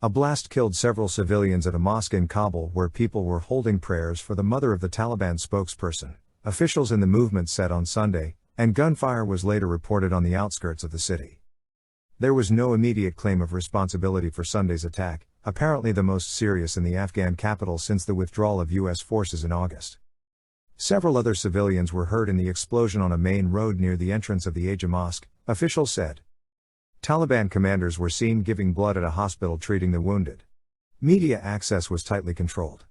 A blast killed several civilians at a mosque in Kabul where people were holding prayers for the mother of the Taliban spokesperson, officials in the movement said on Sunday, and gunfire was later reported on the outskirts of the city. There was no immediate claim of responsibility for Sunday's attack, apparently the most serious in the Afghan capital since the withdrawal of U.S. forces in August. Several other civilians were hurt in the explosion on a main road near the entrance of the Aja Mosque, officials said. Taliban commanders were seen giving blood at a hospital treating the wounded. Media access was tightly controlled.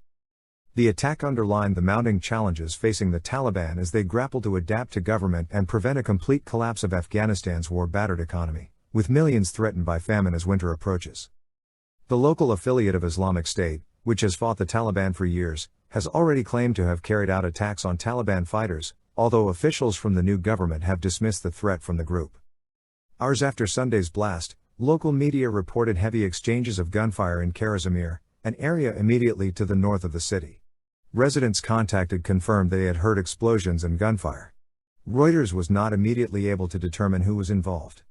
The attack underlined the mounting challenges facing the Taliban as they grapple to adapt to government and prevent a complete collapse of Afghanistan's war-battered economy, with millions threatened by famine as winter approaches. The local affiliate of Islamic State, which has fought the Taliban for years, has already claimed to have carried out attacks on Taliban fighters, although officials from the new government have dismissed the threat from the group. Hours after Sunday's blast, local media reported heavy exchanges of gunfire in Kharazmir, an area immediately to the north of the city. Residents contacted confirmed they had heard explosions and gunfire. Reuters was not immediately able to determine who was involved.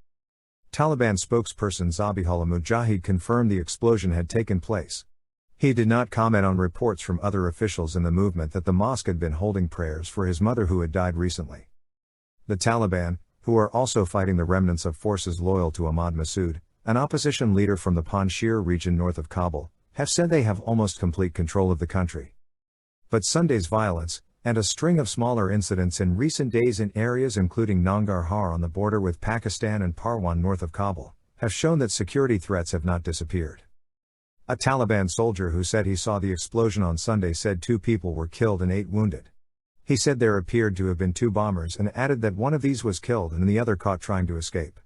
Taliban spokesperson Zabihullah Mujahid confirmed the explosion had taken place. He did not comment on reports from other officials in the movement that the mosque had been holding prayers for his mother who had died recently. The Taliban, who are also fighting the remnants of forces loyal to Ahmad Massoud, an opposition leader from the Panjshir region north of Kabul, have said they have almost complete control of the country. But Sunday's violence, and a string of smaller incidents in recent days in areas including Nangarhar on the border with Pakistan and Parwan north of Kabul, have shown that security threats have not disappeared. A Taliban soldier who said he saw the explosion on Sunday said 2 people were killed and 8 wounded. He said there appeared to have been 2 bombers and added that one of these was killed and the other caught trying to escape.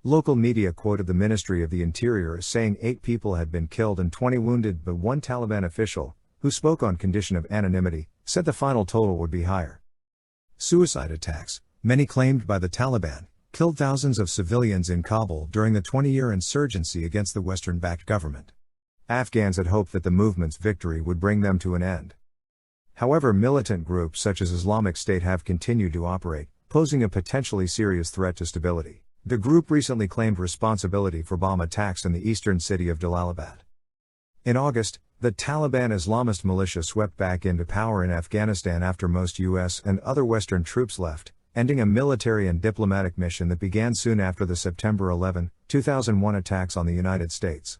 Local media quoted the Ministry of the Interior as saying 8 people had been killed and 20 wounded, but one Taliban official, who spoke on condition of anonymity, said the final total would be higher. Suicide attacks, many claimed by the Taliban, killed thousands of civilians in Kabul during the 20-year insurgency against the Western-backed government. Afghans had hoped that the movement's victory would bring them to an end. However, militant groups such as Islamic State have continued to operate, posing a potentially serious threat to stability. The group recently claimed responsibility for bomb attacks in the eastern city of Jalalabad. In August, the Taliban Islamist militia swept back into power in Afghanistan after most U.S. and other Western troops left, ending a military and diplomatic mission that began soon after the September 11, 2001 attacks on the United States.